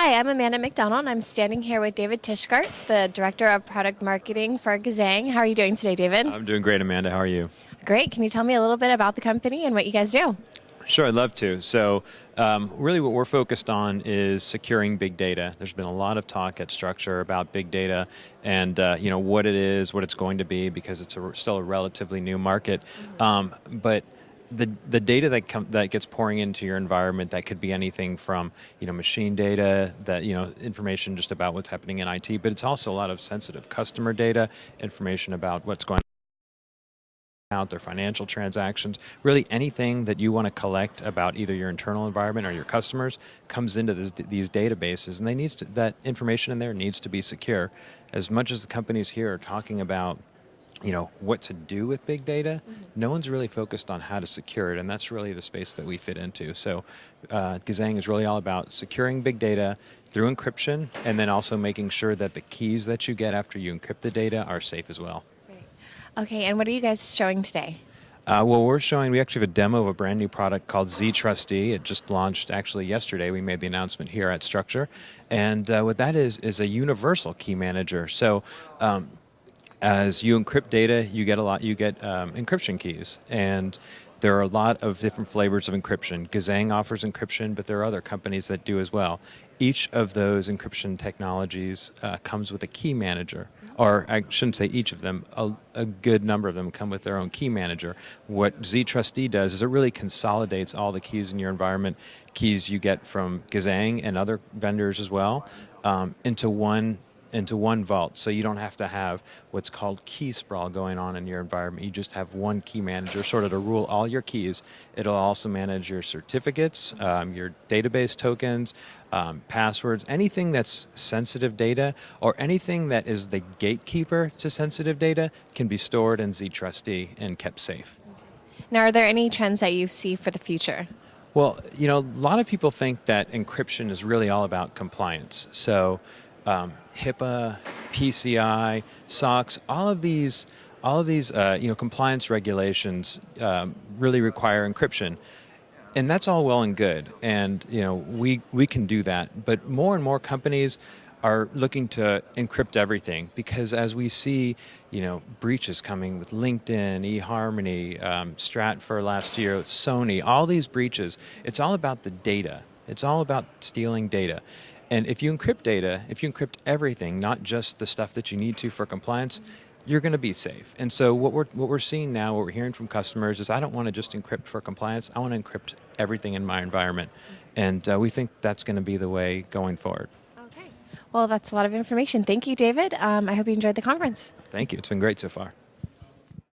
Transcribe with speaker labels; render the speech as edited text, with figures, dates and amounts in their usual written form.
Speaker 1: Hi, I'm Amanda McDonald, and I'm standing here with David Tishgart, the Director of Product Marketing for Gazzang. How are you doing today, David?
Speaker 2: I'm doing great, Amanda. How are you?
Speaker 1: Great. Can you tell me a little bit about the company and what you guys do?
Speaker 2: Sure, I'd love to. So really what we're focused on is securing big data. There's been a lot of talk at Structure about big data and what it is, what it's going to be, because it's still a relatively new market. But the data that gets pouring into your environment, that could be anything from machine data, that information just about what's happening in IT, but it's also a lot of sensitive customer data, information about what's going out, their financial transactions, really anything that you want to collect about either your internal environment or your customers comes into these databases, and that information in there needs to be secure. As much as the companies here are talking about what to do with big data, no one's really focused on how to secure it, and that's really the space that we fit into. So Gazzang is really all about securing big data through encryption, and then also making sure that the keys that you get after you encrypt the data are safe as well.
Speaker 1: Okay, and what are you guys showing today?
Speaker 2: Well, we actually have a demo of a brand new product called Z Trustee. It just launched actually yesterday. We made the announcement here at Structure. And what that is a universal key manager. So as you encrypt data, you get encryption keys. And there are a lot of different flavors of encryption. Gazzang offers encryption, but there are other companies that do as well. Each of those encryption technologies comes with a key manager. Or I shouldn't say each of them, a good number of them come with their own key manager. What Z Trustee does is it really consolidates all the keys in your environment, keys you get from Gazzang and other vendors as well, into one vault. So you don't have to have what's called key sprawl going on in your environment. You just have one key manager sort of to rule all your keys. It'll also manage your certificates, your database tokens, passwords, anything that's sensitive data or anything that is the gatekeeper to sensitive data can be stored in Z Trustee and kept safe.
Speaker 1: Now, are there any trends that you see for the future?
Speaker 2: Well, a lot of people think that encryption is really all about compliance. So HIPAA, PCI, SOX, all of these compliance regulations really require encryption. And that's all well and good, and we can do that. But more and more companies are looking to encrypt everything because as we see, breaches coming with LinkedIn, eHarmony, Stratfor last year, Sony, all these breaches, it's all about the data. It's all about stealing data. And if you encrypt data, if you encrypt everything, not just the stuff that you need to for compliance, you're going to be safe. And so what we're seeing now, what we're hearing from customers is I don't want to just encrypt for compliance. I want to encrypt everything in my environment. And we think that's going to be the way going forward.
Speaker 1: Okay. Well, that's a lot of information. Thank you, David. I hope you enjoyed the conference.
Speaker 2: Thank you. It's been great so far.